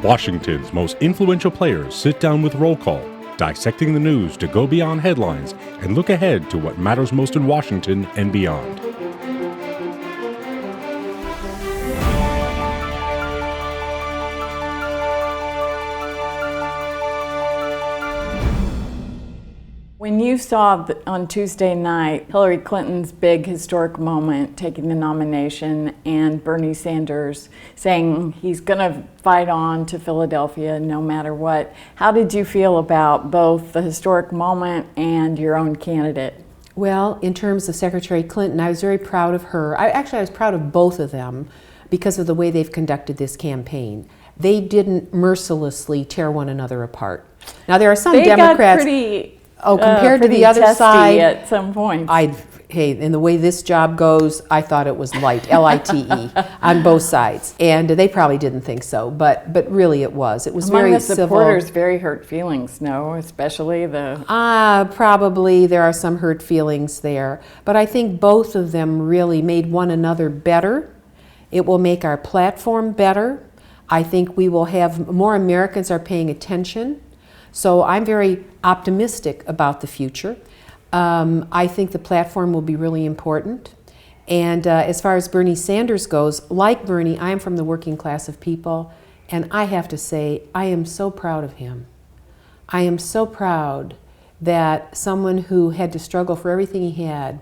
Washington's most influential players sit down with Roll Call, dissecting the news to go beyond headlines and look ahead to what matters most in Washington and beyond. When you saw on Tuesday night Hillary Clinton's big historic moment, taking the nomination, and Bernie Sanders saying he's going to fight on to Philadelphia no matter what, how did you feel about both the historic moment and your own candidate? Well, in terms of Secretary Clinton, I was very proud of her. I was proud of both of them because of the way they've conducted this campaign. They didn't mercilessly tear one another apart. Now, there are some Democrats... compared to the other side, at some point. In the way this job goes, I thought it was light, L-I-T-E, on both sides. And they probably didn't think so, but really it was. It was Among very the civil. supporters, very hurt feelings, no? Especially the... Probably there are some hurt feelings there. But I think both of them really made one another better. It will make our platform better. I think we will have more Americans are paying attention. So I'm very optimistic about the future. I think the platform will be really important. And as far as Bernie Sanders goes, like Bernie, I am from the working class of people, and I have to say, I am so proud of him. I am so proud that someone who had to struggle for everything he had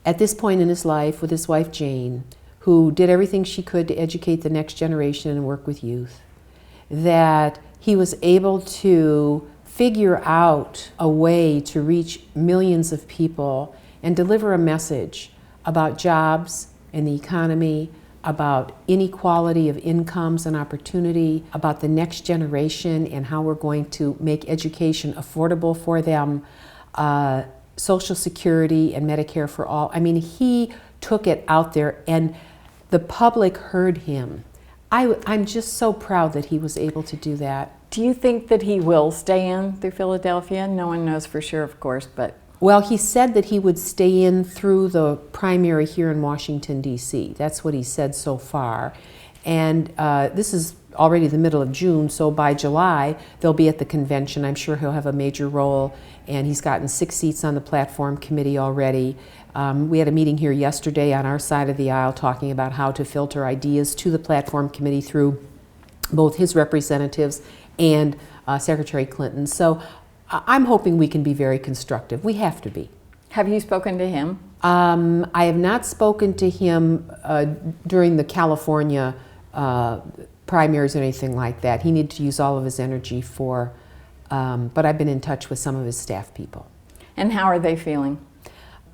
at this point in his life with his wife Jane, who did everything she could to educate the next generation and work with youth, that he was able to figure out a way to reach millions of people and deliver a message about jobs and the economy, about inequality of incomes and opportunity, about the next generation and how we're going to make education affordable for them, Social Security and Medicare for all. I mean, he took it out there and the public heard him. I'm just so proud that he was able to do that. Do you think that he will stay in through Philadelphia? No one knows for sure, of course, but... Well, he said that he would stay in through the primary here in Washington, D.C. That's what he said so far. And this is already the middle of June, so by July, they'll be at the convention. I'm sure he'll have a major role, and he's gotten 6 seats on the platform committee already. We had a meeting here yesterday on our side of the aisle talking about how to filter ideas to the platform committee through both his representatives and Secretary Clinton. So I'm hoping we can be very constructive. We have to be. Have you spoken to him? I have not spoken to him during the California primaries or anything like that. He needed to use all of his energy for, but I've been in touch with some of his staff people. And how are they feeling?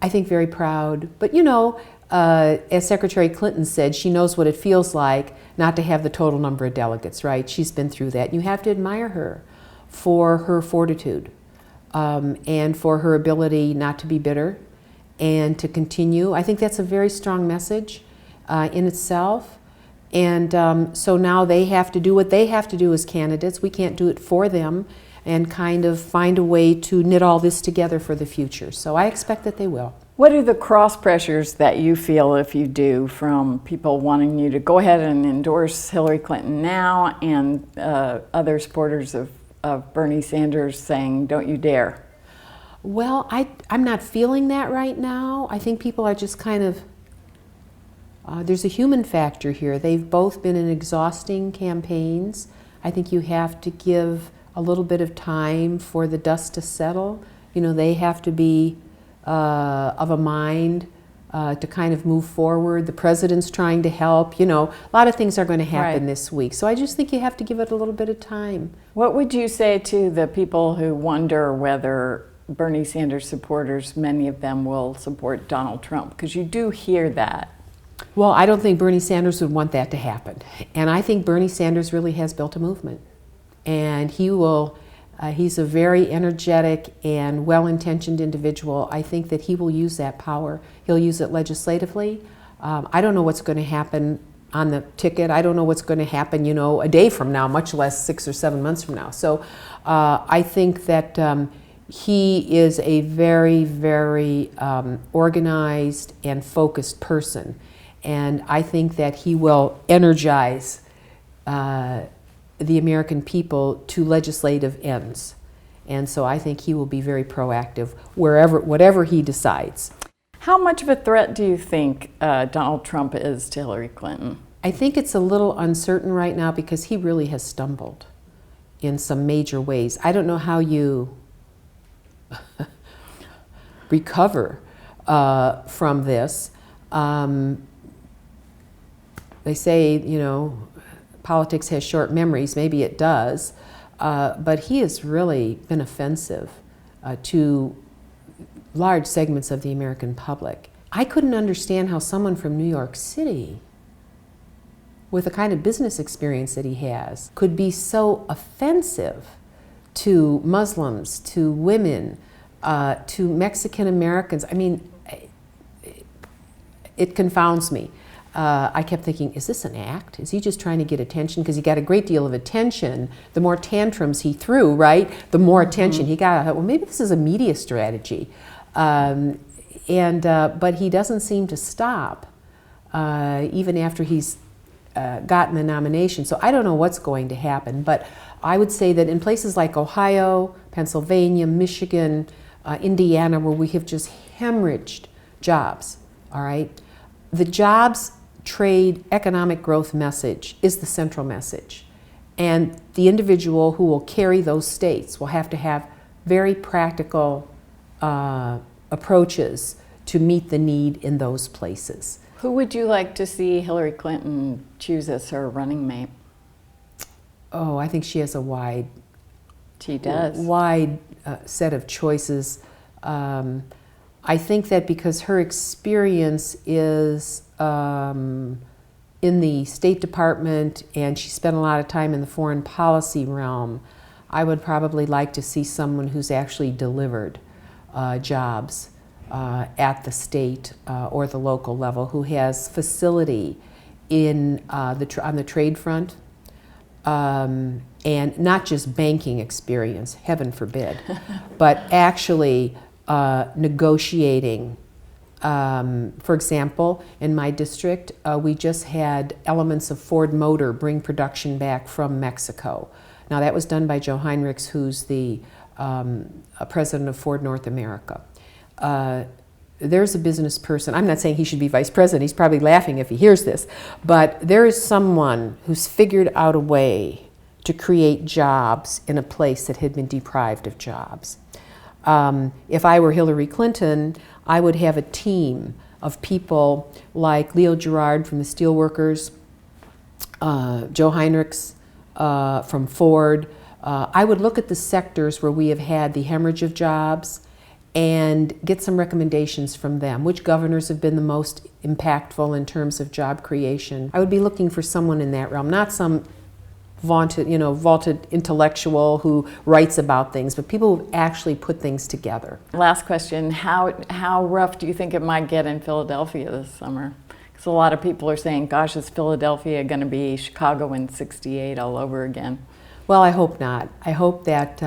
I think very proud. But you know, as Secretary Clinton said, she knows what it feels like not to have the total number of delegates, right? She's been through that. You have to admire her for her fortitude and for her ability not to be bitter and to continue. I think that's a very strong message in itself. And so now they have to do what they have to do as candidates. We can't do it for them, and kind of find a way to knit all this together for the future. So I expect that they will. What are the cross pressures that you feel, if you do, from people wanting you to go ahead and endorse Hillary Clinton now, and other supporters of Bernie Sanders saying, don't you dare? Well, I'm not feeling that right now. I think people are just kind of, there's a human factor here. They've both been in exhausting campaigns. I think you have to give a little bit of time for the dust to settle. You know, they have to be of a mind to kind of move forward. The president's trying to help. You know, a lot of things are going to happen this week. So I just think you have to give it a little bit of time. What would you say to the people who wonder whether Bernie Sanders supporters, many of them, will support Donald Trump? Because you do hear that. Well, I don't think Bernie Sanders would want that to happen. And I think Bernie Sanders really has built a movement. And he will, he's a very energetic and well-intentioned individual. I think that he will use that power. He'll use it legislatively. I don't know what's going to happen on the ticket. I don't know what's going to happen, you know, a day from now, much less 6 or 7 months from now. So I think that he is a very, very organized and focused person. And I think that he will energize the American people to legislative ends. And so I think he will be very proactive whatever he decides. How much of a threat do you think Donald Trump is to Hillary Clinton? I think it's a little uncertain right now because he really has stumbled in some major ways. I don't know how you recover from this. They say, politics has short memories. Maybe it does. But he has really been offensive to large segments of the American public. I couldn't understand how someone from New York City, with the kind of business experience that he has, could be so offensive to Muslims, to women, to Mexican Americans. I mean, it confounds me. I kept thinking, is this an act? Is he just trying to get attention? Because he got a great deal of attention. The more tantrums he threw, right, the more attention he got. I thought, well, maybe this is a media strategy. But he doesn't seem to stop, even after he's gotten the nomination. So I don't know what's going to happen. But I would say that in places like Ohio, Pennsylvania, Michigan, Indiana, where we have just hemorrhaged jobs, all right, the jobs, trade, economic growth message is the central message. And the individual who will carry those states will have to have very practical approaches to meet the need in those places. Who would you like to see Hillary Clinton choose as her running mate? Oh, I think she has a wide set of choices. I think that because her experience is in the State Department and she spent a lot of time in the foreign policy realm, I would probably like to see someone who's actually delivered jobs at the state or the local level, who has facility in on the trade front, and not just banking experience, heaven forbid, but actually negotiating. For example, in my district, we just had elements of Ford Motor bring production back from Mexico. Now that was done by Joe Heinrichs, who's the president of Ford North America. There's a business person. I'm not saying he should be vice president. He's probably laughing if he hears this. But there is someone who's figured out a way to create jobs in a place that had been deprived of jobs. If I were Hillary Clinton, I would have a team of people like Leo Gerard from the Steelworkers, Joe Heinrichs from Ford. I would look at the sectors where we have had the hemorrhage of jobs and get some recommendations from them. Which governors have been the most impactful in terms of job creation? I would be looking for someone in that realm, not some vaunted intellectual who writes about things, but people who actually put things together. Last question, how rough do you think it might get in Philadelphia this summer? Because a lot of people are saying, gosh, is Philadelphia going to be Chicago in '68 all over again? Well, I hope not. I hope that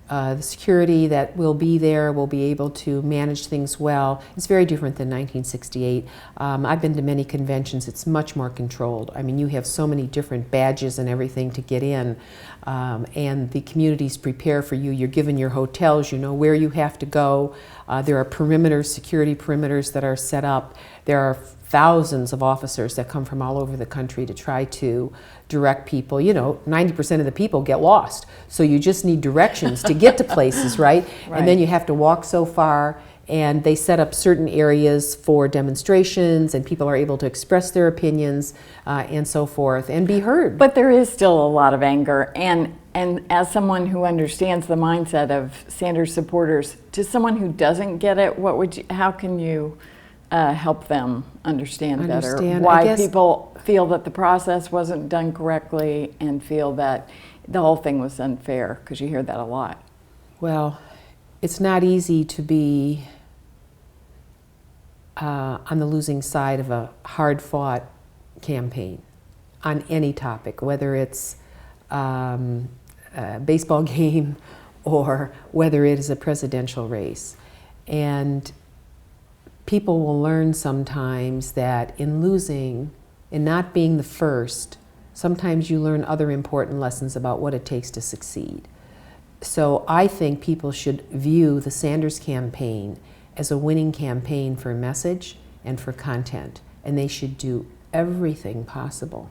the security that will be there will be able to manage things well. It's very different than 1968. I've been to many conventions. It's much more controlled. I mean, you have so many different badges and everything to get in, and the communities prepare for you. You're given your hotels. You know where you have to go. There are perimeters, security perimeters that are set up. There are thousands of officers that come from all over the country to try to direct people. 90% of the people get lost. So you just need directions to get to places, right? And then you have to walk so far, and they set up certain areas for demonstrations, and people are able to express their opinions and so forth and be heard. But there is still a lot of anger, and as someone who understands the mindset of Sanders supporters, to someone who doesn't get it, how can you help them understand better why people feel that the process wasn't done correctly and feel that the whole thing was unfair? Because you hear that a lot. Well, it's not easy to be on the losing side of a hard-fought campaign on any topic, whether it's a baseball game or whether it is a presidential race. And people will learn sometimes that in losing, in not being the first, sometimes you learn other important lessons about what it takes to succeed. So I think people should view the Sanders campaign as a winning campaign for message and for content, and they should do everything possible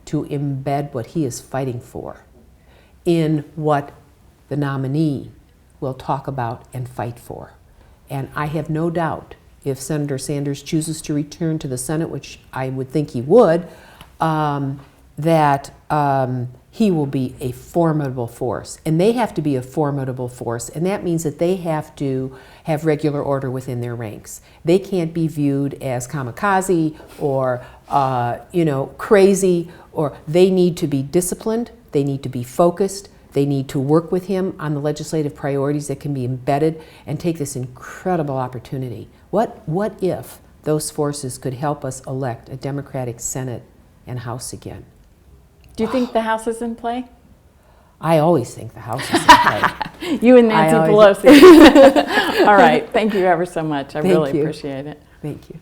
to embed what he is fighting for in what the nominee will talk about and fight for. And I have no doubt if Senator Sanders chooses to return to the Senate, which I would think he would, that he will be a formidable force. And they have to be a formidable force, and that means that they have to have regular order within their ranks. They can't be viewed as kamikaze or crazy, or they need to be disciplined, they need to be focused, they need to work with him on the legislative priorities that can be embedded and take this incredible opportunity. What if those forces could help us elect a Democratic Senate and House again? Do you think the House is in play? I always think the House is in play. You and Nancy Pelosi. All right. Thank you ever so much. I really appreciate it. Thank you.